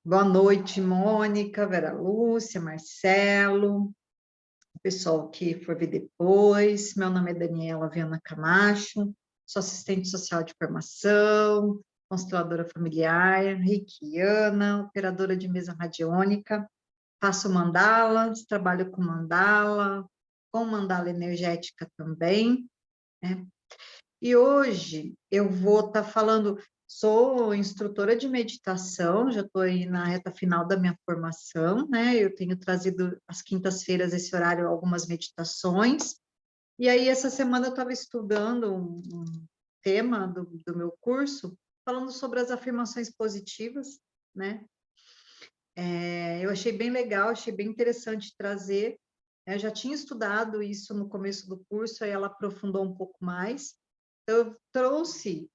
Boa noite, Mônica, Vera Lúcia, Marcelo, o pessoal que for ver depois. Meu nome é Daniela Viana Camacho, sou assistente social de formação, consteladora familiar, reikiana, operadora de mesa radiônica, faço mandalas, trabalho com mandala energética também, né? E hoje eu vou estar falando, sou instrutora de meditação, já estou aí na reta final da minha formação, né? Eu tenho trazido às quintas-feiras esse horário algumas meditações, e aí essa semana eu estava estudando um tema do meu curso, falando sobre as afirmações positivas, né? Eu achei bem legal, achei bem interessante trazer. Eu já tinha estudado isso no começo do curso, aí ela aprofundou um pouco mais. Eu trouxe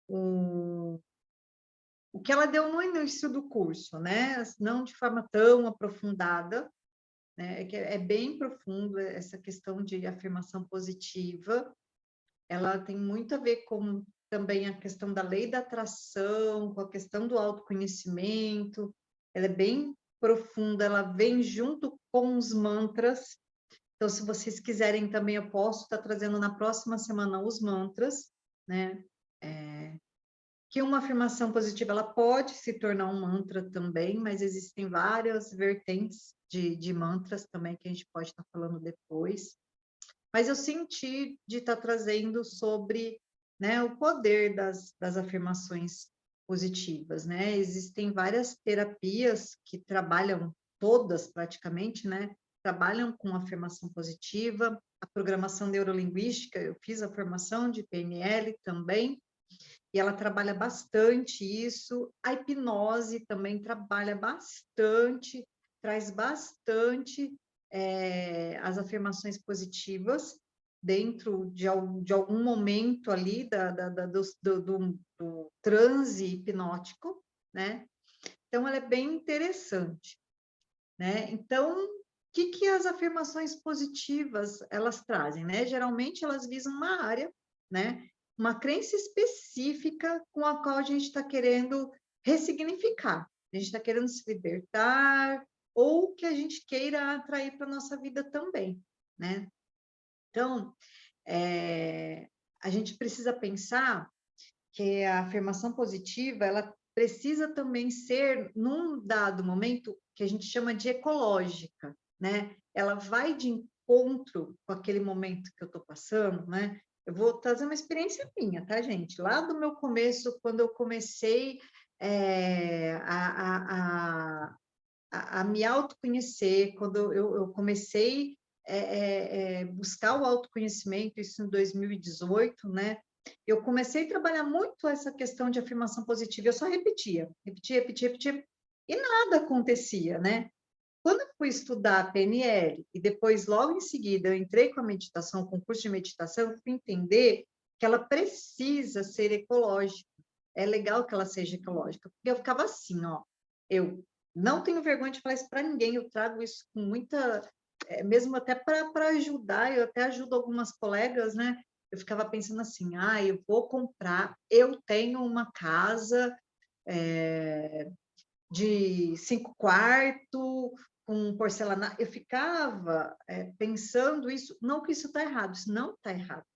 o, o que ela deu no início do curso, né? Não de forma tão aprofundada, né? Que é bem profundo essa questão de afirmação positiva. Ela tem muito a ver com também a questão da lei da atração, com a questão do autoconhecimento. Ela é bem profunda, ela vem junto com os mantras. Então, se vocês quiserem também, eu posso estar trazendo na próxima semana os mantras, né? Que uma afirmação positiva, ela pode se tornar um mantra também, mas existem várias vertentes de mantras também que a gente pode estar falando depois. Mas eu senti de estar trazendo sobre, né, o poder das afirmações positivas, né? Existem várias terapias que trabalham, todas praticamente, né? Trabalham com afirmação positiva, a programação neurolinguística, eu fiz a formação de PNL também, e ela trabalha bastante isso. A hipnose também trabalha bastante, traz bastante as afirmações positivas dentro de algum momento ali do transe hipnótico, né? Então, ela é bem interessante, né? Então, o que as afirmações positivas elas trazem, né? Geralmente, elas visam uma área, né? Uma crença específica com a qual a gente está querendo ressignificar. A gente está querendo se libertar ou que a gente queira atrair para a nossa vida também, né? Então, a gente precisa pensar que a afirmação positiva, ela precisa também ser, num dado momento, que a gente chama de ecológica, né? Ela vai de encontro com aquele momento que eu estou passando, né? Eu vou trazer uma experiência minha, tá, gente? Lá do meu começo, quando eu comecei a me autoconhecer, quando eu comecei buscar o autoconhecimento, isso em 2018, né? Eu comecei a trabalhar muito essa questão de afirmação positiva, eu só repetia, e nada acontecia, né? Quando eu fui estudar a PNL, e depois, logo em seguida, eu entrei com a meditação, com o curso de meditação, eu fui entender que ela precisa ser ecológica. É legal que ela seja ecológica, porque eu ficava assim, ó, eu não tenho vergonha de falar isso para ninguém, eu trago isso com muita, mesmo até para ajudar, eu até ajudo algumas colegas, né? Eu ficava pensando assim, eu vou comprar, eu tenho uma casa de 5 quartos, com porcelanato, eu ficava pensando isso, não que isso está errado, isso não está errado,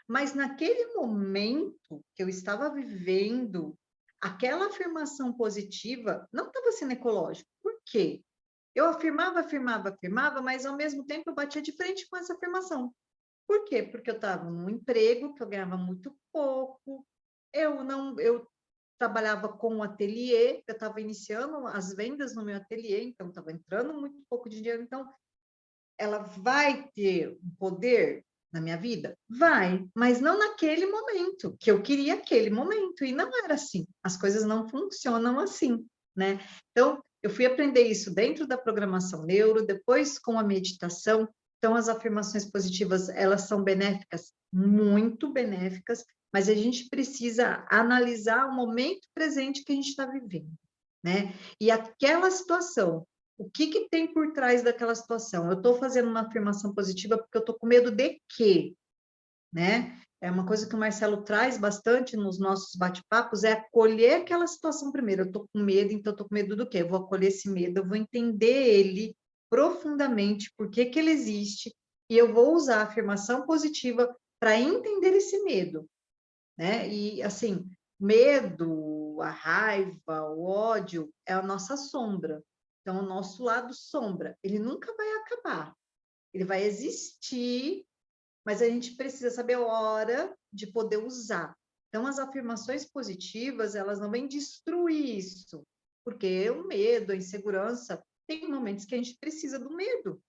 mas naquele momento que eu estava vivendo, aquela afirmação positiva não estava sendo ecológica. Por quê? Eu afirmava, mas ao mesmo tempo eu batia de frente com essa afirmação. Por quê? Porque eu estava num emprego que eu ganhava muito pouco, eu trabalhava com um ateliê, eu estava iniciando as vendas no meu ateliê, então estava entrando muito pouco de dinheiro, então ela vai ter um poder na minha vida? Vai, mas não naquele momento, que eu queria aquele momento, e não era assim, as coisas não funcionam assim, né? Então, eu fui aprender isso dentro da programação neuro, depois com a meditação, então as afirmações positivas, elas são benéficas, muito benéficas, mas a gente precisa analisar o momento presente que a gente está vivendo, né? E aquela situação, o que tem por trás daquela situação? Eu estou fazendo uma afirmação positiva porque eu estou com medo de quê? né? É uma coisa que o Marcelo traz bastante nos nossos bate-papos, é acolher aquela situação primeiro. Eu estou com medo, então eu estou com medo do quê? Eu vou acolher esse medo, eu vou entender ele profundamente, por que que ele existe, e eu vou usar a afirmação positiva para entender esse medo, né? E, assim, medo, a raiva, o ódio é a nossa sombra. Então, o nosso lado sombra, ele nunca vai acabar. Ele vai existir, mas a gente precisa saber a hora de poder usar. Então, as afirmações positivas, elas não vêm destruir isso, porque o medo, a insegurança, tem momentos que a gente precisa do medo,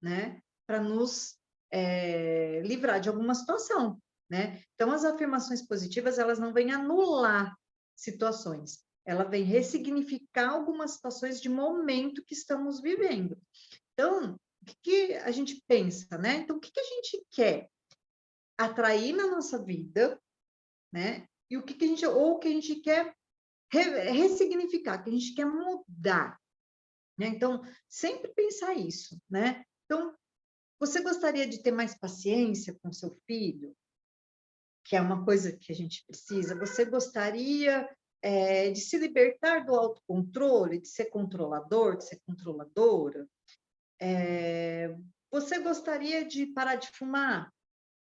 né? Para nos livrar de alguma situação, né? Então, as afirmações positivas, elas não vêm anular situações, ela vem ressignificar algumas situações de momento que estamos vivendo. Então, o que, que a gente pensa, né? Então, o que, que a gente quer atrair na nossa vida, né? E o que, que a gente, ou o que a gente quer ressignificar, que a gente quer mudar, né? Então, sempre pensar isso, né? Então, você gostaria de ter mais paciência com seu filho, que é uma coisa que a gente precisa? Você gostaria de se libertar do autocontrole, de ser controlador, de ser controladora? Você gostaria de parar de fumar?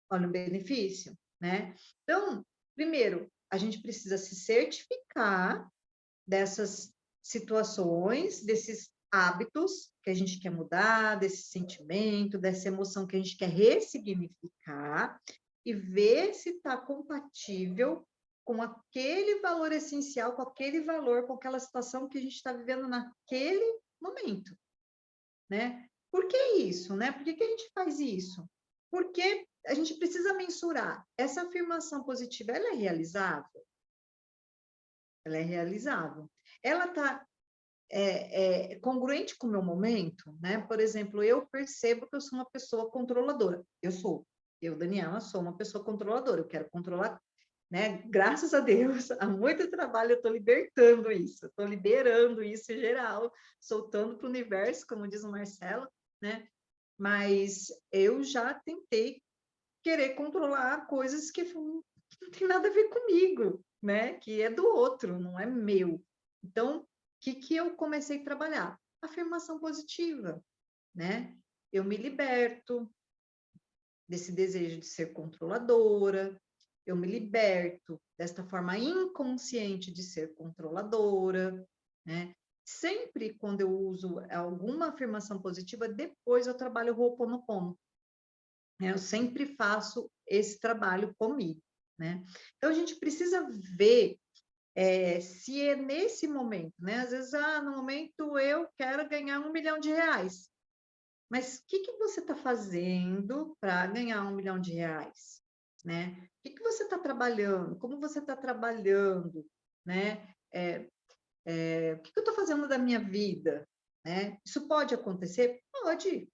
Olha o benefício, né? Então, primeiro, a gente precisa se certificar dessas situações, desses hábitos que a gente quer mudar, desse sentimento, dessa emoção que a gente quer ressignificar e ver se está compatível com aquele valor essencial, com aquele valor, com aquela situação que a gente está vivendo naquele momento, né? Por que isso, né? Por que que a gente faz isso? Porque a gente precisa mensurar. Essa afirmação positiva, ela é realizável? Ela é realizável. Ela está congruente com o meu momento, né? Por exemplo, eu percebo que eu sou uma pessoa controladora. Eu, Daniela, sou uma pessoa controladora. Eu quero controlar, né? Graças a Deus, há muito trabalho eu estou libertando isso, estou liberando isso em geral, soltando para o universo, como diz o Marcelo, né? Mas eu já tentei querer controlar coisas que não tem nada a ver comigo, né? Que é do outro, não é meu. Então, o que que eu comecei a trabalhar? Afirmação positiva, né? Eu me liberto desse desejo de ser controladora, eu me liberto desta forma inconsciente de ser controladora, né? Sempre quando eu uso alguma afirmação positiva, depois eu trabalho o Ho'oponopono, né? Eu sempre faço esse trabalho comigo, né? Então, a gente precisa ver se é nesse momento, né? Às vezes, no momento eu quero ganhar R$ 1 milhão. Mas o que que você está fazendo para ganhar R$ 1 milhão, né? O que que você está trabalhando? Como você está trabalhando, né? O que que eu estou fazendo da minha vida, né? Isso pode acontecer? Pode.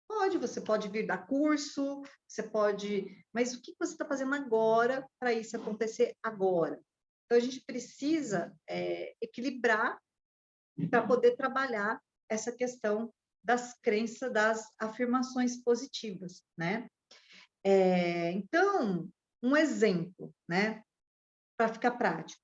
Pode, você pode vir dar curso, você pode, mas o que você está fazendo agora para isso acontecer agora? Então, a gente precisa equilibrar para poder trabalhar essa questão das crenças, das afirmações positivas, né? Então, um exemplo, né? Para ficar prático.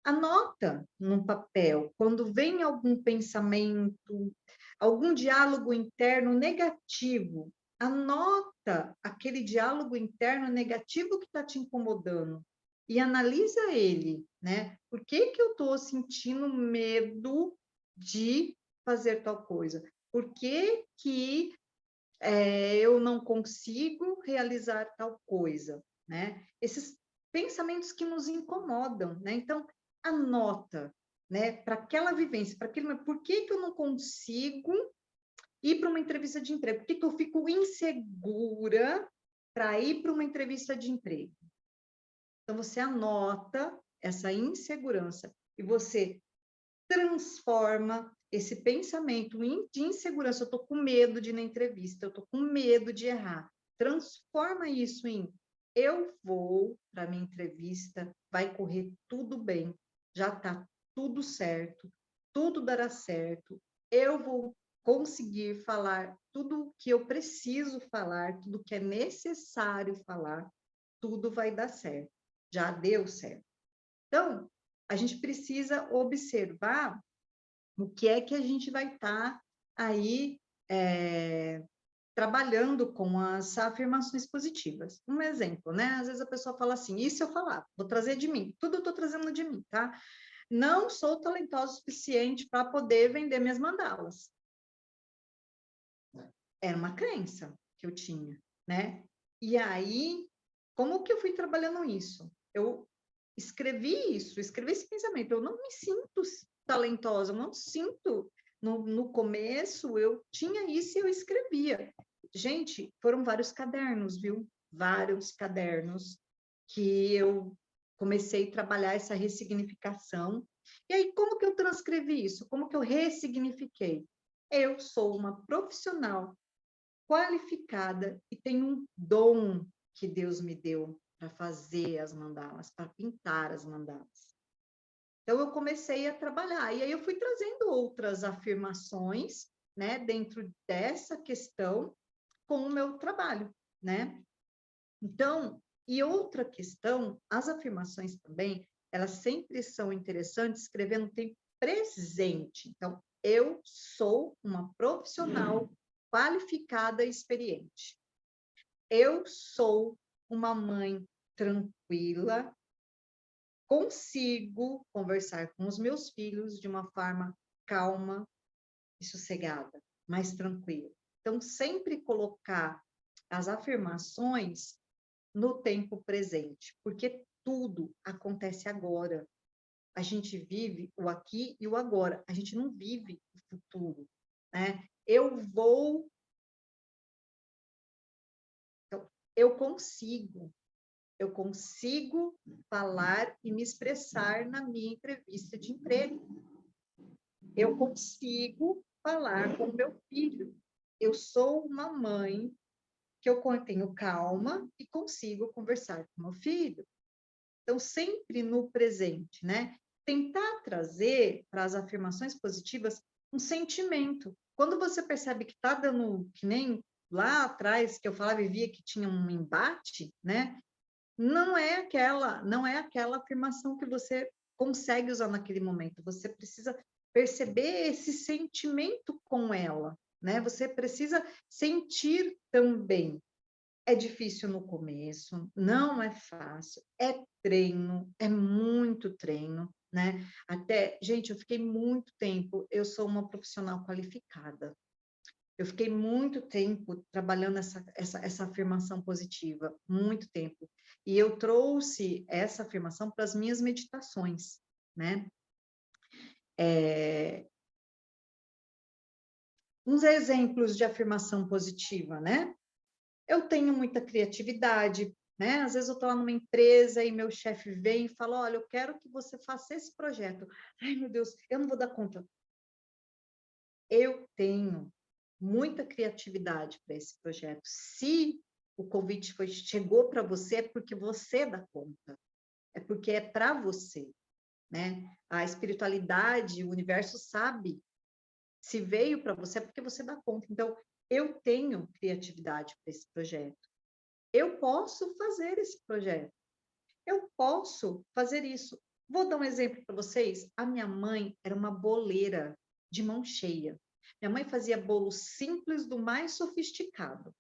Anota num papel, quando vem algum pensamento, algum diálogo interno negativo, anota aquele diálogo interno negativo que está te incomodando e analisa ele, né? Por que que eu estou sentindo medo de fazer tal coisa? Por que que eu não consigo realizar tal coisa, né? Esses pensamentos que nos incomodam, né? Então, anota, né? Para aquela vivência, para aquele, por que que eu não consigo ir para uma entrevista de emprego? Por que que eu fico insegura para ir para uma entrevista de emprego? Então, você anota essa insegurança e você transforma esse pensamento de insegurança. Eu estou com medo de ir na entrevista, eu estou com medo de errar. Transforma isso em eu vou para a minha entrevista, vai correr tudo bem, já está tudo certo, tudo dará certo, eu vou conseguir falar tudo o que eu preciso falar, tudo que é necessário falar, tudo vai dar certo. Já deu certo. Então, a gente precisa observar o que é que a gente vai estar aí trabalhando com as afirmações positivas. Um exemplo, né? Às vezes a pessoa fala assim, e se eu falar? Vou trazer de mim. Tudo eu estou trazendo de mim, tá? Não sou talentosa o suficiente para poder vender minhas mandalas. Era uma crença que eu tinha, né? E aí, como que eu fui trabalhando isso? Eu escrevi esse pensamento. Eu não me sinto talentosa, eu não sinto. No começo, eu tinha isso e eu escrevia. Gente, foram vários cadernos, viu? Vários cadernos que eu comecei a trabalhar essa ressignificação. E aí, como que eu transcrevi isso? Como que eu ressignifiquei? Eu sou uma profissional qualificada e tenho um dom que Deus me deu para fazer as mandalas, para pintar as mandalas. Então, eu comecei a trabalhar, e aí eu fui trazendo outras afirmações, né, dentro dessa questão, com o meu trabalho, né? Então, e outra questão, as afirmações também, elas sempre são interessantes escrever no tempo presente. Então, eu sou uma profissional qualificada e experiente. Eu sou uma mãe tranquila, consigo conversar com os meus filhos de uma forma calma e sossegada, mais tranquila. Então, sempre colocar as afirmações no tempo presente, porque tudo acontece agora. A gente vive o aqui e o agora, a gente não vive o futuro, né? Eu consigo falar e me expressar na minha entrevista de emprego. Eu consigo falar com meu filho. Eu sou uma mãe que eu tenho calma e consigo conversar com meu filho. Então, sempre no presente, né? Tentar trazer para as afirmações positivas um sentimento. Quando você percebe que está dando, que nem lá atrás que eu falava e via que tinha um embate, né? Não é aquela afirmação que você consegue usar naquele momento. Você precisa perceber esse sentimento com ela, né? Você precisa sentir também. É difícil no começo, não é fácil, é treino, é muito treino, né? Até, gente, eu fiquei muito tempo, eu sou uma profissional qualificada. Eu fiquei muito tempo trabalhando essa afirmação positiva, muito tempo. E eu trouxe essa afirmação para as minhas meditações, né? Uns exemplos de afirmação positiva, né? Eu tenho muita criatividade, né? Às vezes eu estou lá numa empresa e meu chefe vem e fala, olha, eu quero que você faça esse projeto. Ai, meu Deus, eu não vou dar conta. Eu tenho muita criatividade para esse projeto. Se o convite chegou para você, é porque você dá conta. É porque é para você, né? A espiritualidade, o universo sabe. Se veio para você, é porque você dá conta. Então, eu tenho criatividade para esse projeto. Eu posso fazer esse projeto. Eu posso fazer isso. Vou dar um exemplo para vocês. A minha mãe era uma boleira de mão cheia. Minha mãe fazia bolo simples do mais sofisticado.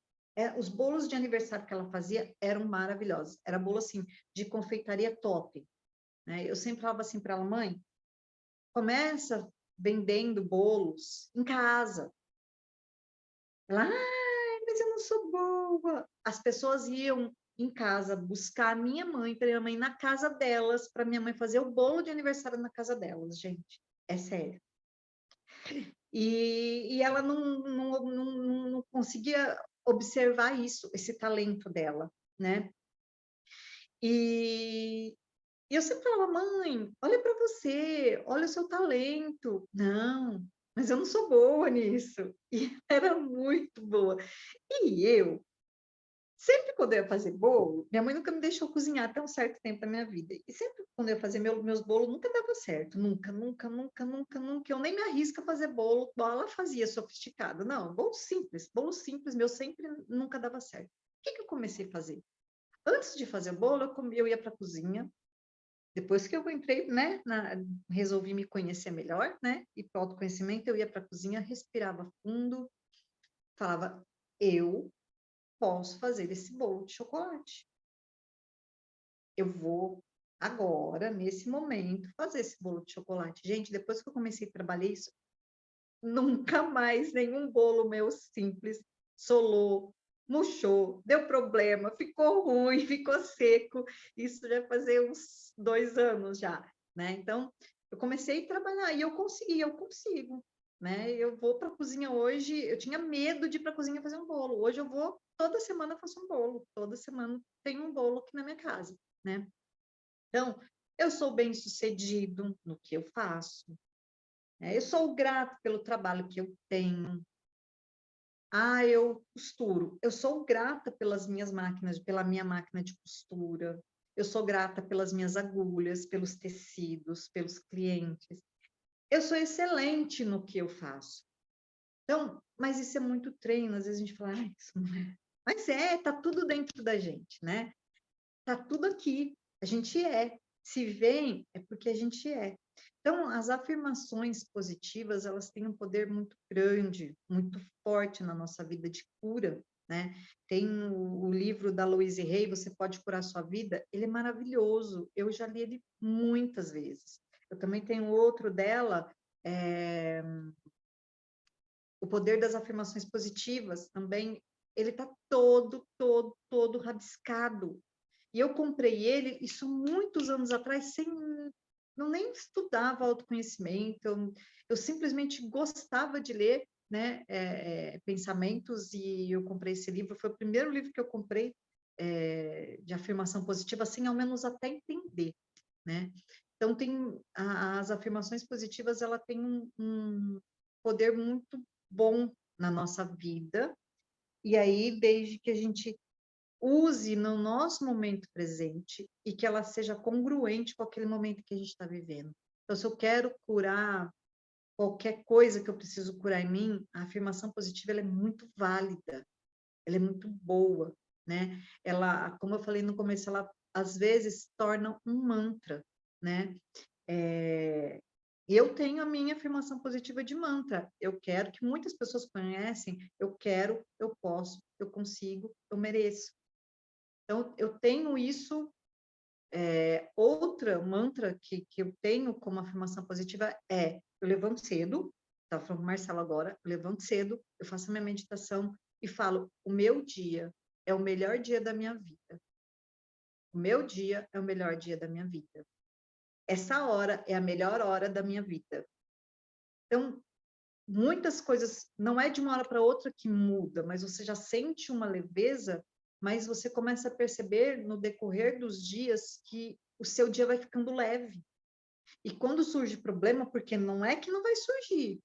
Os bolos de aniversário que ela fazia eram maravilhosos. Era bolo assim de confeitaria top, né? Eu sempre falava assim para ela, mãe, começa vendendo bolos em casa. Ela, mas eu não sou boa. As pessoas iam em casa buscar a minha mãe, para minha mãe na casa delas, para minha mãe fazer o bolo de aniversário na casa delas, gente. É sério. E ela não conseguia observar isso, esse talento dela, né? E eu sempre falava, mãe, olha para você, olha o seu talento. Não, mas eu não sou boa nisso. E era muito boa. E eu sempre quando eu ia fazer bolo, minha mãe nunca me deixou cozinhar até um certo tempo da minha vida. E sempre quando eu ia fazer meus bolos, nunca dava certo. Nunca, nunca, nunca, nunca, nunca. Eu nem me arrisco a fazer bolo, igual ela fazia, sofisticado. Não, bolo simples, meu sempre nunca dava certo. O que que eu comecei a fazer? Antes de fazer bolo, eu ia para a cozinha. Depois que eu entrei, né, resolvi me conhecer melhor, né, e para o autoconhecimento, eu ia para a cozinha, respirava fundo, falava, eu posso fazer esse bolo de chocolate. Eu vou agora, nesse momento, fazer esse bolo de chocolate. Gente, depois que eu comecei a trabalhar isso, nunca mais nenhum bolo meu simples solou, murchou, deu problema, ficou ruim, ficou seco. Isso já fazer uns 2 anos já, né? Então, eu comecei a trabalhar e eu consegui, eu consigo, né? Eu vou para a cozinha hoje, eu tinha medo de ir para a cozinha fazer um bolo. Hoje eu vou, toda semana eu faço um bolo, toda semana tem um bolo aqui na minha casa, né? Então, eu sou bem-sucedido no que eu faço, né? Eu sou grato pelo trabalho que eu tenho. Ah, eu costuro. Eu sou grata pelas minhas máquinas, pela minha máquina de costura. Eu sou grata pelas minhas agulhas, pelos tecidos, pelos clientes. Eu sou excelente no que eu faço. Então, mas isso é muito treino. Às vezes a gente fala, ah, isso não é. Mas tá tudo dentro da gente, né? Tá tudo aqui. A gente é. Se vem, é porque a gente é. Então, as afirmações positivas, elas têm um poder muito grande, muito forte na nossa vida de cura, né? Tem o livro da Louise Hay, Você Pode Curar a Sua Vida, ele é maravilhoso. Eu já li ele muitas vezes. Eu também tenho outro dela, é, O Poder das Afirmações Positivas, também. Ele está todo rabiscado. E eu comprei ele, isso muitos anos atrás, sem não nem estudava autoconhecimento, eu simplesmente gostava de ler, né, pensamentos, e eu comprei esse livro, foi o primeiro livro que eu comprei de afirmação positiva, assim, ao menos até entender, né? Então, as afirmações positivas, ela tem um poder muito bom na nossa vida, e aí, desde que a gente use no nosso momento presente e que ela seja congruente com aquele momento que a gente está vivendo. Então, se eu quero curar qualquer coisa que eu preciso curar em mim, a afirmação positiva ela é muito válida, ela é muito boa, né? Ela, como eu falei no começo, ela às vezes torna um mantra, né? Eu tenho a minha afirmação positiva de mantra. Eu quero, que muitas pessoas conhecem, eu quero, eu posso, eu consigo, eu mereço. Então, eu tenho isso. Outra mantra que eu tenho como afirmação positiva é: eu levanto cedo, estava falando com o Marcelo agora, eu levanto cedo, eu faço a minha meditação e falo: o meu dia é o melhor dia da minha vida. O meu dia é o melhor dia da minha vida. Essa hora é a melhor hora da minha vida. Então, muitas coisas, não é de uma hora para outra que muda, mas você já sente uma leveza, mas você começa a perceber no decorrer dos dias que o seu dia vai ficando leve. E quando surge problema, porque não é que não vai surgir,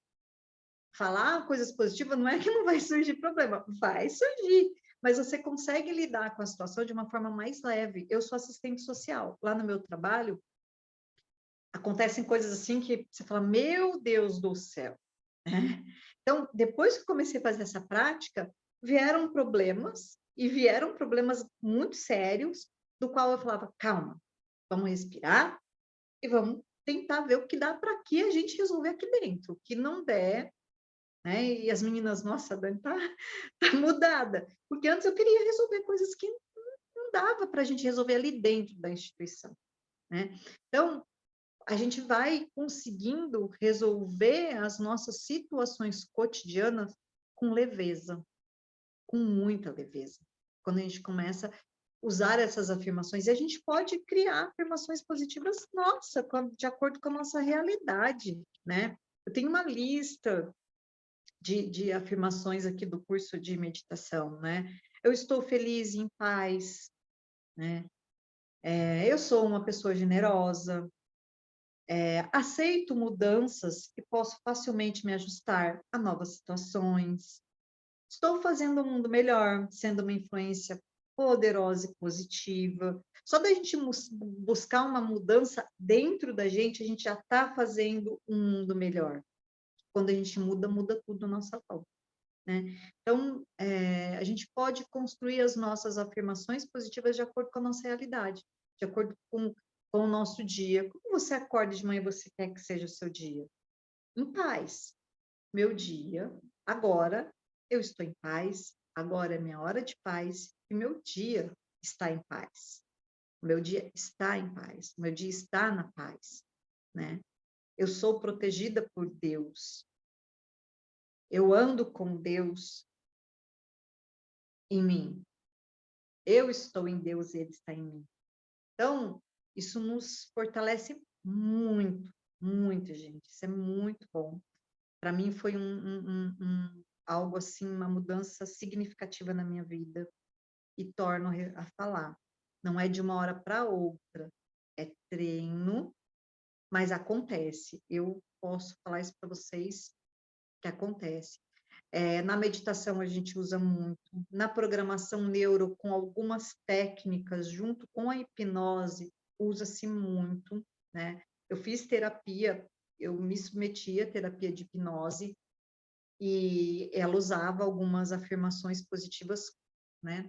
falar coisas positivas não é que não vai surgir problema, vai surgir, mas você consegue lidar com a situação de uma forma mais leve. Eu sou assistente social, lá no meu trabalho, acontecem coisas assim que você fala, meu Deus do céu, né? Então, depois que eu comecei a fazer essa prática, vieram problemas, e vieram problemas muito sérios, do qual eu falava, calma, vamos respirar e vamos tentar ver o que dá para que a gente resolver aqui dentro. O que não der, né? E as meninas, nossa, a Dani tá mudada, porque antes eu queria resolver coisas que não dava para a gente resolver ali dentro da instituição, né? Então, a gente vai conseguindo resolver as nossas situações cotidianas com leveza, com muita leveza. Quando a gente começa a usar essas afirmações, e a gente pode criar afirmações positivas, nossa, de acordo com a nossa realidade, né? Eu tenho uma lista de afirmações aqui do curso de meditação, né? Eu estou feliz e em paz, né? Eu sou uma pessoa generosa, aceito mudanças e posso facilmente me ajustar a novas situações. Estou fazendo o mundo melhor, sendo uma influência poderosa e positiva. Só da gente buscar uma mudança dentro da gente, a gente já está fazendo um mundo melhor. Quando a gente muda, muda tudo à nossa volta, né? Então, a gente pode construir as nossas afirmações positivas de acordo com a nossa realidade, de acordo com o nosso dia. Como você acorda de manhã e você quer que seja o seu dia? Em paz. Meu dia, agora eu estou em paz, agora é minha hora de paz e meu dia está em paz. Meu dia está em paz, meu dia está na paz, né? Eu sou protegida por Deus. Eu ando com Deus em mim. Eu estou em Deus e Ele está em mim. Então, isso nos fortalece muito, muito, gente. Isso é muito bom. Para mim foi algo assim, uma mudança significativa na minha vida. E torno a falar. Não é de uma hora para outra. É treino, mas acontece. Eu posso falar isso para vocês que acontece. Na meditação a gente usa muito, na programação neuro, com algumas técnicas, junto com a hipnose, usa-se muito, né? Eu fiz terapia, eu me submeti à terapia de hipnose, e ela usava algumas afirmações positivas, né?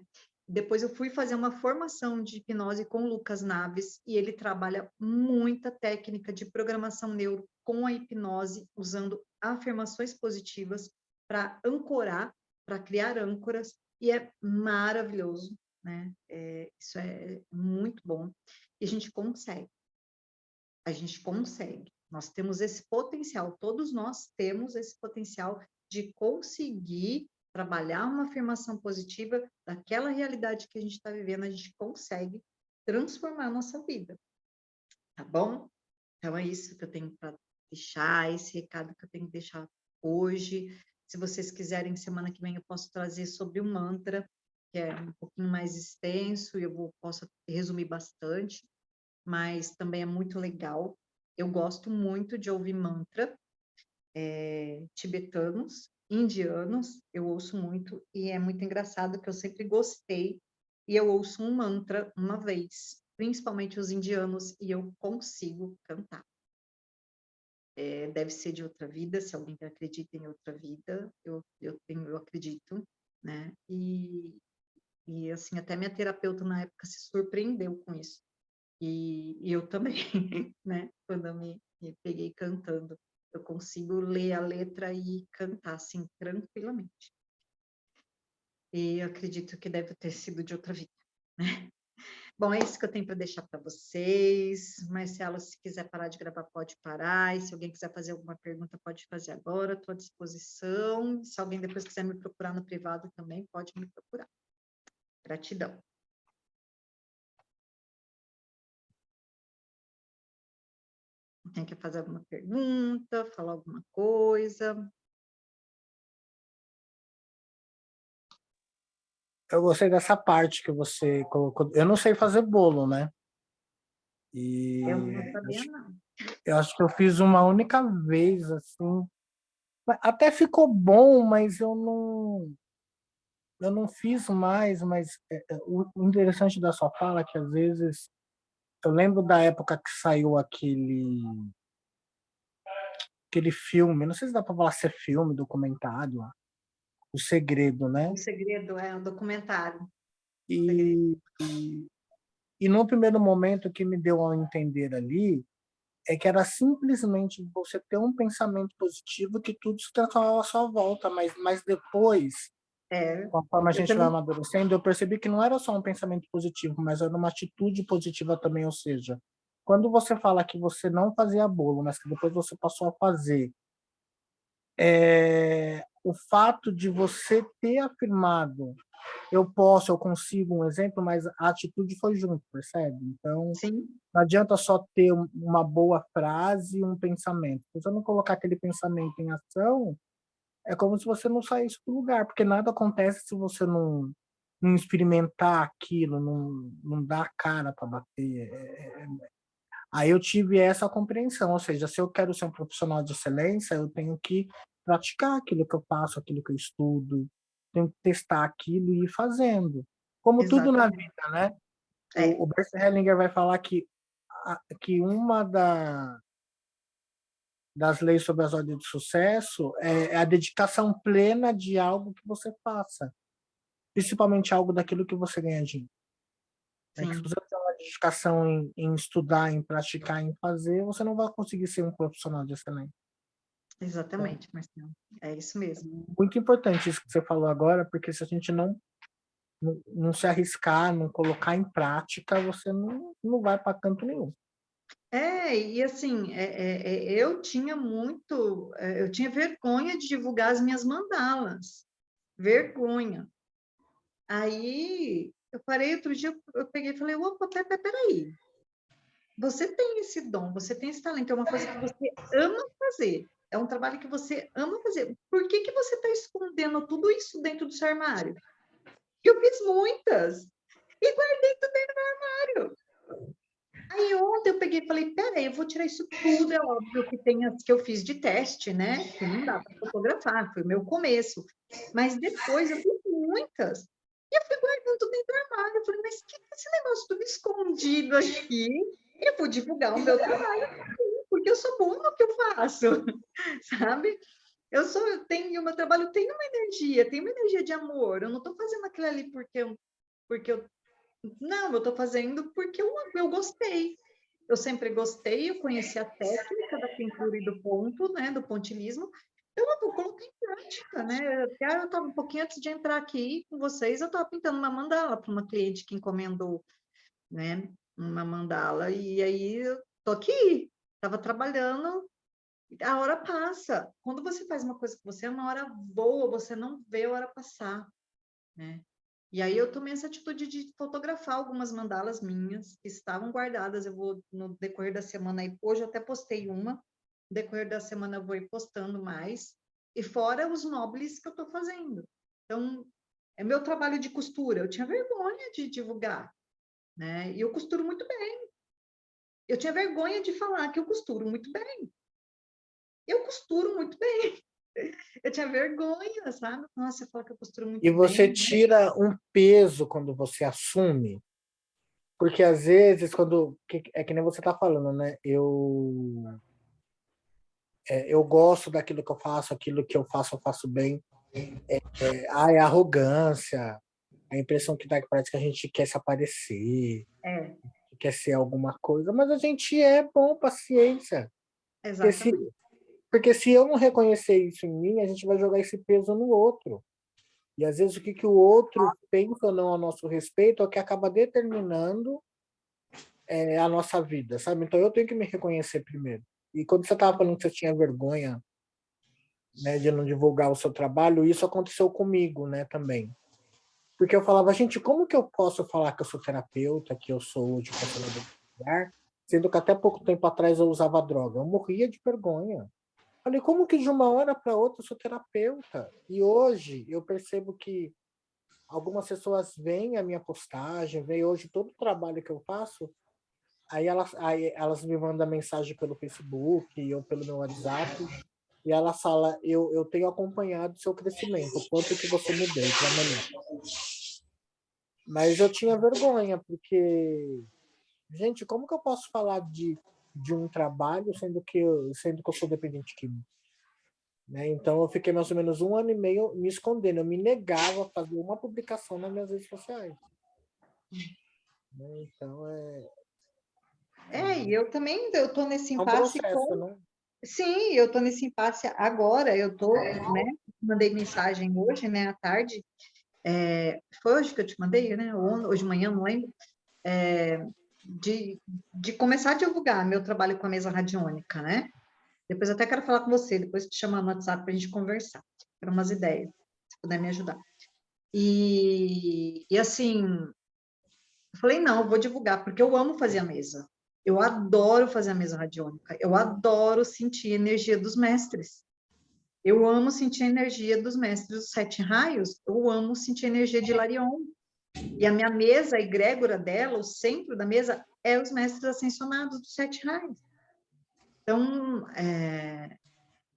Depois eu fui fazer uma formação de hipnose com o Lucas Naves, e ele trabalha muita técnica de programação neuro com a hipnose, usando afirmações positivas para ancorar, para criar âncoras, e é maravilhoso, né? Isso é muito bom. E a gente consegue. Nós temos esse potencial, todos nós temos esse potencial de conseguir trabalhar uma afirmação positiva daquela realidade que a gente está vivendo, a gente consegue transformar a nossa vida, tá bom? Então é isso que eu tenho para deixar, esse recado que eu tenho que deixar hoje. Se vocês quiserem, semana que vem eu posso trazer sobre o mantra, que é um pouquinho mais extenso, e posso resumir bastante, mas também é muito legal. Eu gosto muito de ouvir mantra, tibetanos, indianos, eu ouço muito, e é muito engraçado que eu sempre gostei, e eu ouço um mantra uma vez, principalmente os indianos, e eu consigo cantar. Deve ser de outra vida, se alguém acredita em outra vida, eu acredito, né? E assim, até minha terapeuta na época se surpreendeu com isso. E eu também, né? Quando eu me peguei cantando, eu consigo ler a letra e cantar, assim, tranquilamente. E eu acredito que deve ter sido de outra vida, né? Bom, é isso que eu tenho para deixar para vocês. Marcelo, se quiser parar de gravar, pode parar. E se alguém quiser fazer alguma pergunta, pode fazer agora, estou à disposição. Se alguém depois quiser me procurar no privado também, pode me procurar. Gratidão. Tem que fazer alguma pergunta, falar alguma coisa? Eu gostei dessa parte que você colocou. Eu não sei fazer bolo, né? Eu não sabia, não. Eu acho que eu fiz uma única vez, assim. Até ficou bom, mas eu não fiz mais. Mas o interessante da sua fala é que às vezes eu lembro da época que saiu aquele filme, não sei se dá para falar se é filme, documentário, O Segredo, né? O Segredo é um documentário. E, e no primeiro momento que me deu a entender ali é que era simplesmente você ter um pensamento positivo que tudo se transformava à sua volta, mas depois, conforme a Eu gente vai também. amadurecendo, eu percebi que não era só um pensamento positivo, mas era uma atitude positiva também, ou seja, quando você fala que você não fazia bolo, mas que depois você passou a fazer, o fato de você ter afirmado eu posso, eu consigo um exemplo, mas a atitude foi junto, percebe? Então, Sim, não adianta só ter uma boa frase e um pensamento. Se você não colocar aquele pensamento em ação, é como se você não saísse do lugar, porque nada acontece se você não experimentar aquilo, não dar a cara para bater. Aí eu tive essa compreensão, ou seja, se eu quero ser um profissional de excelência, eu tenho que praticar aquilo que eu faço, aquilo que eu estudo, tenho que testar aquilo e ir fazendo. Como tudo na exatamente. vida, né? É, O Bert Hellinger vai falar que uma das leis sobre as ordens de sucesso é a dedicação plena de algo que você faça, principalmente algo daquilo que você ganha dinheiro. Né? Que se sim, você não tem uma dedicação em estudar, em praticar, em fazer, você não vai conseguir ser um profissional de excelência. Então, exatamente, Marcelo. É isso mesmo. muito importante isso que você falou agora, porque se a gente não se arriscar, não colocar em prática, você não vai para canto nenhum. E assim, eu tinha eu tinha vergonha de divulgar as minhas mandalas, vergonha. Aí eu parei outro dia, eu peguei e falei, opa, peraí, você tem esse dom, você tem esse talento, é uma coisa que você ama fazer, é um trabalho que você ama fazer. Por que que você está escondendo tudo isso dentro do seu armário? Eu fiz muitas e guardei tudo dentro do armário. Aí ontem eu peguei e falei, peraí, eu vou tirar isso tudo, é óbvio que tem as que eu fiz de teste, né? Que não dá para fotografar, foi o meu começo. Mas depois eu fiz muitas. E eu fui guardando tudo dentro do armário. Eu falei, mas que esse negócio tudo escondido aqui? Eu vou divulgar o meu trabalho, porque eu sou boa no que eu faço, sabe? Eu tenho, o meu trabalho tem uma energia de amor. Eu não estou fazendo aquilo ali porque eu não, eu estou fazendo porque eu gostei. Eu sempre gostei, eu conheci a técnica da pintura e do ponto, né, do pontilhismo. Então, eu vou colocar em prática, né? Até eu estava um pouquinho antes de entrar aqui com vocês, eu estava pintando uma mandala para uma cliente que encomendou, né, uma mandala. E aí eu tô aqui, estava trabalhando, a hora passa. Quando você faz uma coisa que você é uma hora boa, você não vê a hora passar, né? E aí eu tomei essa atitude de fotografar algumas mandalas minhas que estavam guardadas. Eu vou, no decorrer da semana, aí, hoje eu até postei uma, no decorrer da semana eu vou ir postando mais, e fora os móveis que eu estou fazendo. Então, é meu trabalho de costura. Eu tinha vergonha de divulgar, né? E eu costuro muito bem. Eu tinha vergonha de falar que eu costuro muito bem. Eu costuro muito bem. Eu tinha vergonha, sabe? Nossa, eu falo que eu costuro E muito você bem. tira um peso quando você assume, porque às vezes, é que nem você está falando, né? Eu gosto daquilo que eu faço, aquilo que eu faço bem. É arrogância, a impressão que dá que parece que a gente quer se aparecer, É, quer ser alguma coisa, mas a gente é bom, paciência. Porque se, exatamente. porque se eu não reconhecer isso em mim, a gente vai jogar esse peso no outro. E às vezes o que o outro pensa ou não a nosso respeito é o que acaba determinando a nossa vida, sabe? Então eu tenho que me reconhecer primeiro. E quando você estava falando que você tinha vergonha, né, de não divulgar o seu trabalho, isso aconteceu comigo, né, também. Porque eu falava, gente, como que eu posso falar que eu sou terapeuta, que eu sou de conselheiro familiar, sendo que até pouco tempo atrás eu usava droga? Eu morria de vergonha. Falei, como que de uma hora para outra eu sou terapeuta? E hoje eu percebo que algumas pessoas veem a minha postagem, veem hoje todo o trabalho que eu faço, aí elas me mandam mensagem pelo Facebook ou pelo meu WhatsApp, e elas falam, eu tenho acompanhado o seu crescimento, o quanto que você mudou para melhor. Mas eu tinha vergonha, porque, gente, como que eu posso falar de um trabalho sendo que eu sou dependente químico? Né? Então eu fiquei mais ou menos 1 ano e meio me escondendo, eu me negava a fazer uma publicação nas minhas redes sociais. Né? Então E eu também eu tô nesse é um impasse processo, com. né? Sim, eu tô nesse impasse agora. Eu tô, né? Mandei mensagem hoje, né, à tarde. Foi hoje que eu te mandei, né? Ou hoje de manhã, não lembro. É, de começar a divulgar meu trabalho com a mesa radiônica, né? Depois eu até quero falar com você, depois te chamar no WhatsApp para a gente conversar, para umas ideias, se puder me ajudar. E assim, eu falei, não, eu vou divulgar, porque eu amo fazer a mesa. Eu adoro fazer a mesa radiônica. Eu adoro sentir a energia dos mestres. Eu amo sentir a energia dos mestres dos sete raios. Eu amo sentir a energia de Larion. E a minha mesa, a egrégora dela, o centro da mesa, é os mestres ascensionados dos sete raios. Então,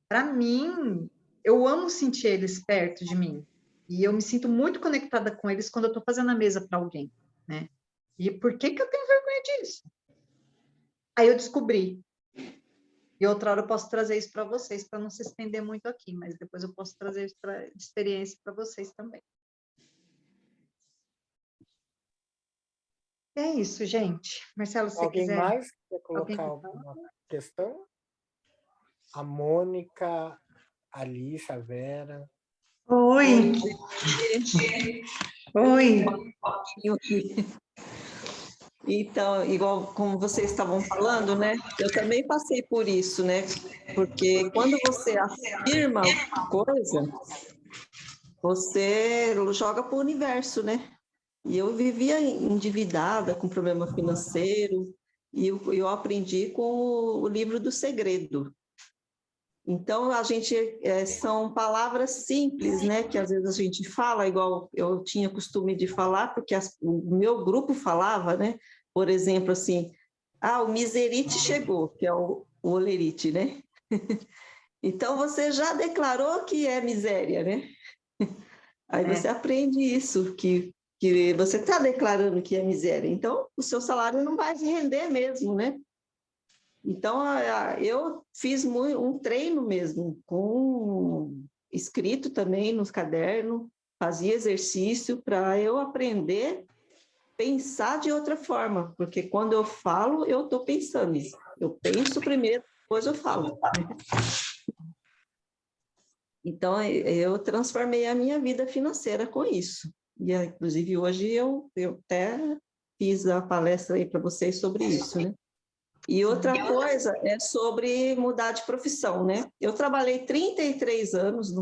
para mim, eu amo sentir eles perto de mim, E eu me sinto muito conectada com eles quando eu estou fazendo a mesa para alguém, né? E por que que eu tenho vergonha disso? Aí eu descobri. E outra hora eu posso trazer isso para vocês, para não se estender muito aqui, mas depois eu posso trazer isso para experiência para vocês também. É isso, gente. Marcelo, se você Alguém quiser... mais quer Alguém colocar quer alguma questão? A Mônica, a Alice, a Vera. Oi, oi. Então, igual como vocês estavam falando, né? Eu também passei por isso, né? Porque quando você afirma alguma coisa, você joga para o universo, né? E eu vivia endividada, com problema financeiro, e eu aprendi com o livro do segredo. Então, são palavras simples, né? Que às vezes a gente fala, igual eu tinha costume de falar, porque o meu grupo falava, né? Por exemplo, assim, o miserite chegou, que é o olerite, né? Então, você já declarou que é miséria, né? Aí você aprende isso, que você está declarando que é miséria. Então, o seu salário não vai render mesmo, né? Então, eu fiz um treino mesmo, com escrito também nos cadernos, fazia exercício para eu aprender a pensar de outra forma, porque quando eu falo, eu estou pensando. Eu penso primeiro, depois eu falo. Então, eu transformei a minha vida financeira com isso. E, inclusive, hoje eu até fiz a palestra aí para vocês sobre isso, né? E outra coisa é sobre mudar de profissão, né? Eu trabalhei 33 anos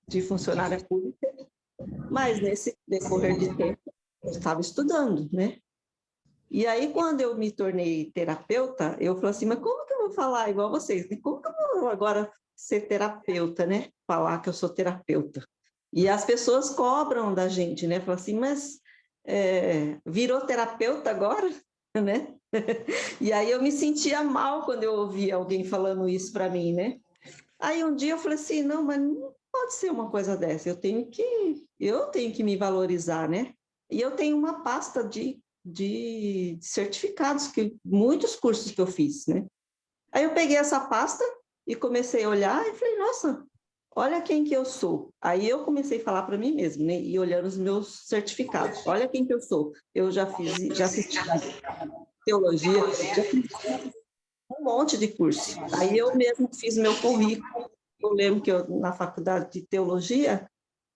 de funcionária pública, mas nesse decorrer de tempo eu estava estudando, né? E aí, quando eu me tornei terapeuta, eu falei assim, mas como que eu vou falar igual vocês? Como que eu vou agora ser terapeuta, né? Falar que eu sou terapeuta. E as pessoas cobram da gente, né? Falam assim, mas virou terapeuta agora, né? E aí eu me sentia mal quando eu ouvia alguém falando isso para mim, né? Aí um dia eu falei assim, não, mas não pode ser uma coisa dessa, eu tenho que me valorizar, né? E eu tenho uma pasta de certificados, muitos cursos que eu fiz, né? Aí eu peguei essa pasta e comecei a olhar e falei, nossa, olha quem que eu sou. Aí eu comecei a falar para mim mesmo, né? E olhando os meus certificados, olha quem que eu sou. Eu já fiz teologia, já fiz um monte de curso. Aí eu mesmo fiz meu currículo. Eu lembro que na faculdade de teologia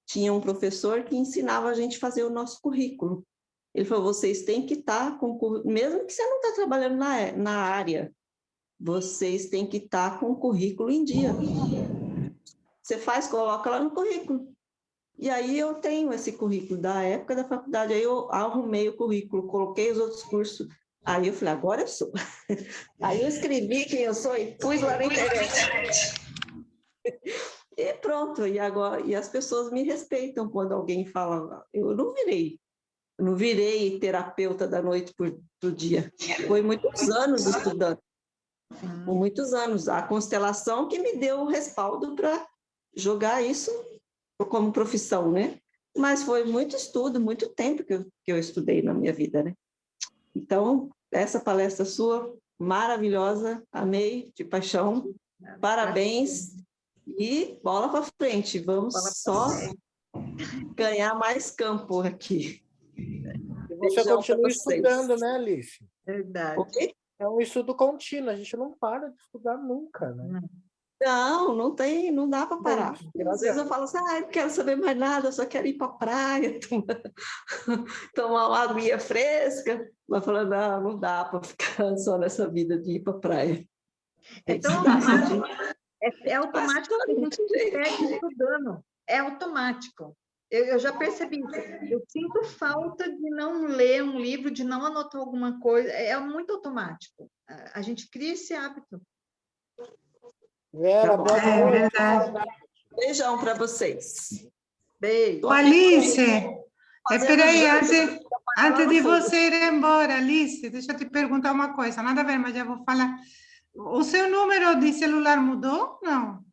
tinha um professor que ensinava a gente a fazer o nosso currículo. Ele falou, vocês têm que estar com, mesmo que você não está trabalhando na área, vocês têm que estar com o currículo em dia. Você coloca lá no currículo. E aí eu tenho esse currículo da época da faculdade, aí eu arrumei o currículo, coloquei os outros cursos, aí eu falei, agora eu sou. Aí eu escrevi quem eu sou e pus lá na internet. E pronto, e as pessoas me respeitam quando alguém fala, eu não virei terapeuta da noite pro dia. Foi muitos anos estudando, muitos anos. A constelação que me deu o respaldo para jogar isso como profissão, né? Mas foi muito estudo, muito tempo que eu estudei na minha vida, né? Então, essa palestra sua, maravilhosa, amei, de paixão, parabéns e bola para frente, vamos só ganhar mais campo aqui. E você continua estudando, né, Alice? Verdade. Okay? É um estudo contínuo, a gente não para de estudar nunca, né? Não dá para parar. Às vezes eu falo assim, não quero saber mais nada, eu só quero ir para a praia, tomar uma aguinha fresca. Mas falando, não dá para ficar só nessa vida de ir para a praia. Então, é automático que a gente segue estudando. É automático. Eu já percebi isso. Eu sinto falta de não ler um livro, de não anotar alguma coisa. É muito automático. A gente cria esse hábito. Vera, boa noite. Verdade. Beijão para vocês. Beijo. Ô, Alice, espera aí, antes de você ir embora, Alice, deixa eu te perguntar uma coisa, nada a ver, mas já vou falar. O seu número de celular mudou? Não.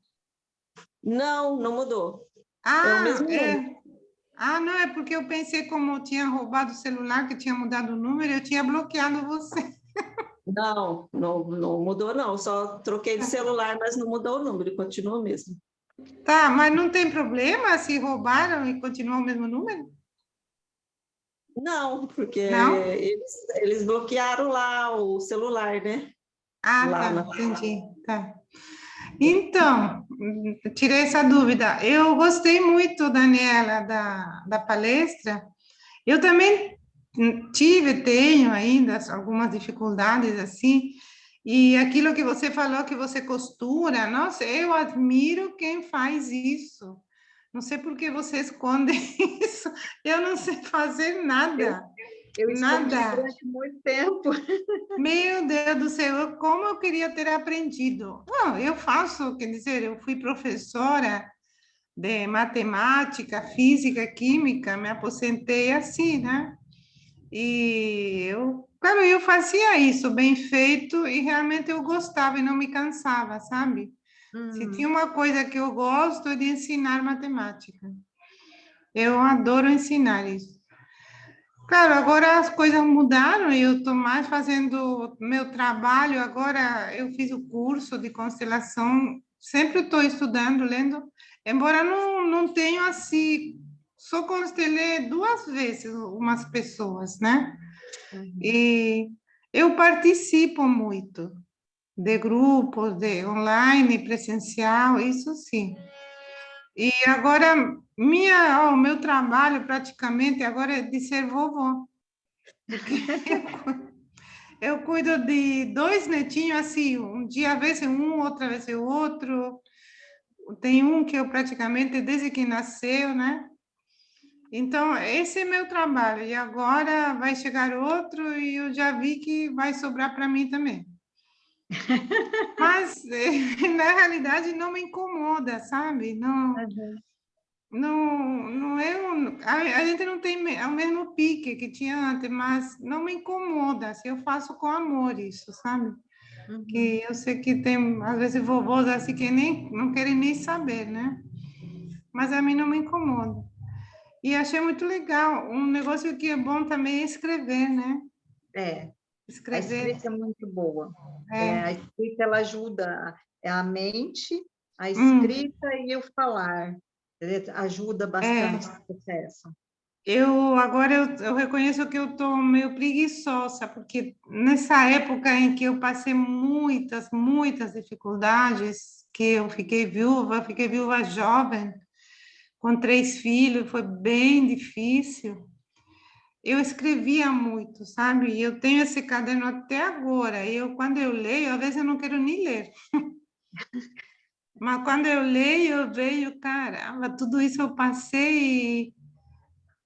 Não mudou. É o Ah, mesmo número. Ah, não, é porque eu pensei como eu tinha roubado o celular, que tinha mudado o número, eu tinha bloqueado você. Não, não mudou, não. Só troquei de celular, mas não mudou o número, continua o mesmo. Tá, mas não tem problema se roubaram e continua o mesmo número? Não, porque Não? eles bloquearam lá o celular, né? Ah, Lá tá, na... entendi. Tá. Então, tirei essa dúvida. Eu gostei muito, Daniela, da palestra. Eu também tenho ainda algumas dificuldades assim. E aquilo que você falou que você costura, nossa, eu admiro quem faz isso. Não sei por que você esconde isso. Eu não sei fazer Eu, nada, eu escondi nada. durante muito tempo. Meu Deus do céu, como eu queria ter aprendido. Não, eu faço, quer dizer, eu fui professora de matemática, física, química, me aposentei assim, né? E eu, claro, eu fazia isso bem feito e realmente eu gostava e não me cansava, sabe? Se tinha uma coisa que eu gosto é de ensinar matemática. Eu adoro ensinar isso. Claro, agora as coisas mudaram e eu estou mais fazendo meu trabalho. Agora eu fiz o curso de constelação, sempre estou estudando, lendo, embora não tenha assim, só constelei 2 vezes umas pessoas, né? E eu participo muito de grupos, de online, presencial, isso sim. E agora, o meu trabalho praticamente agora é de ser vovó. Porque eu cuido de 2 netinhos, assim, um dia vez é um, outra vez é outro. Tem um que eu praticamente, desde que nasceu, né? Então, esse é meu trabalho. E agora vai chegar outro e eu já vi que vai sobrar para mim também. Mas, na realidade, não me incomoda, sabe? Não, não é a gente não tem o mesmo pique que tinha antes, mas não me incomoda. Assim, eu faço com amor isso, sabe? Que eu sei que tem, às vezes, vovôs assim que nem, não querem nem saber, né? Mas a mim não me incomoda. E achei muito legal. Um negócio que é bom também é escrever, né? É, a Escrever. escrita é muito boa. A É. escrita ela ajuda a mente, a Hum, escrita e o falar. Ajuda bastante é. esse processo. Eu reconheço que eu estou meio preguiçosa, porque nessa época em que eu passei muitas dificuldades, que eu fiquei viúva jovem, com 3 filhos, foi bem difícil. Eu escrevia muito, sabe? E eu tenho esse caderno até agora. E quando eu leio, às vezes eu não quero nem ler. Mas quando eu leio, eu vejo, caramba, tudo isso eu passei,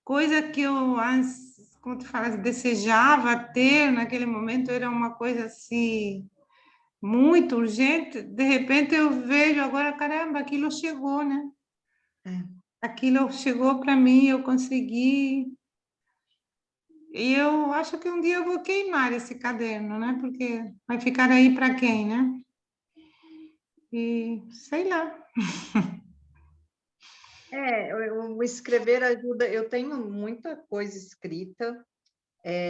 coisa que eu antes, como tu fala, desejava ter naquele momento, era uma coisa assim, muito urgente. De repente eu vejo agora, caramba, aquilo chegou, né? É. Aquilo chegou para mim, eu consegui. E eu acho que um dia eu vou queimar esse caderno, né? Porque vai ficar aí para quem, né? E sei lá. O escrever ajuda. Eu tenho muita coisa escrita,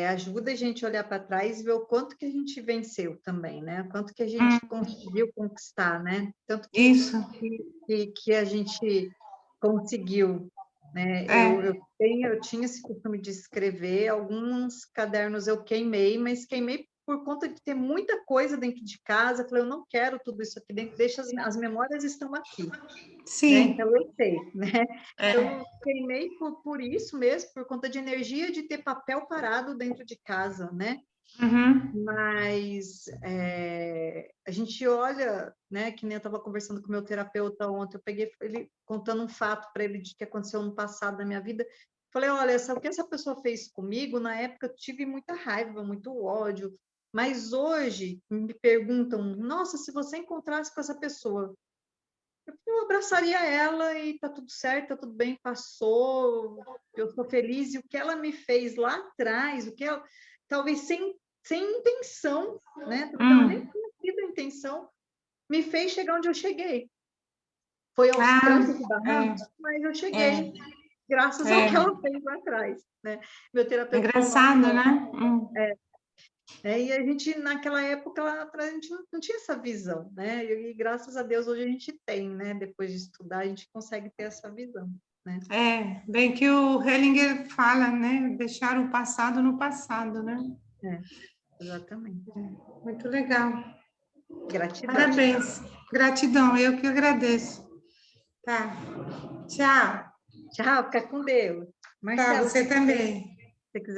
ajuda a gente a olhar para trás e ver o quanto que a gente venceu também, né? O quanto que a gente Hum, conseguiu conquistar, né? Tanto isso. que a gente conseguiu, né? É. Eu tinha esse costume de escrever, alguns cadernos eu queimei, mas queimei por conta de ter muita coisa dentro de casa. Eu falei, eu não quero tudo isso aqui dentro, deixa as memórias estão aqui, né? Sim. Então eu sei, né? Então É. eu queimei por isso mesmo, por conta de energia de ter papel parado dentro de casa, né? Uhum. Mas a gente olha, né? Que nem eu estava conversando com o meu terapeuta ontem, eu peguei ele contando um fato para ele de que aconteceu no passado da minha vida. Falei, olha, sabe o que essa pessoa fez comigo? Na época eu tive muita raiva, muito ódio, mas hoje me perguntam, nossa, se você encontrasse com essa pessoa, eu abraçaria ela e tá tudo certo, tá tudo bem, passou, eu sou feliz. E o que ela me fez lá atrás, o que ela, talvez sem intenção, né? Talvez ela nem Hum. tenha tido intenção, me fez chegar onde eu cheguei. Foi aos Ah, trancos e é. barrancos, mas eu É. cheguei. graças ao que ela fez lá atrás, né? Meu terapeuta Engraçado, né? E a gente, naquela época, lá atrás, a gente não tinha essa visão, né? E graças a Deus hoje a gente tem, né? Depois de estudar, a gente consegue ter essa visão, né? Bem que o Hellinger fala, né? Deixar o passado no passado, né? Exatamente. Muito legal. Gratidão. Parabéns. Gratidão, eu que agradeço. Tá. Tchau. Tchau, fica com Deus. Tá, Marcelo, você também. se você quiser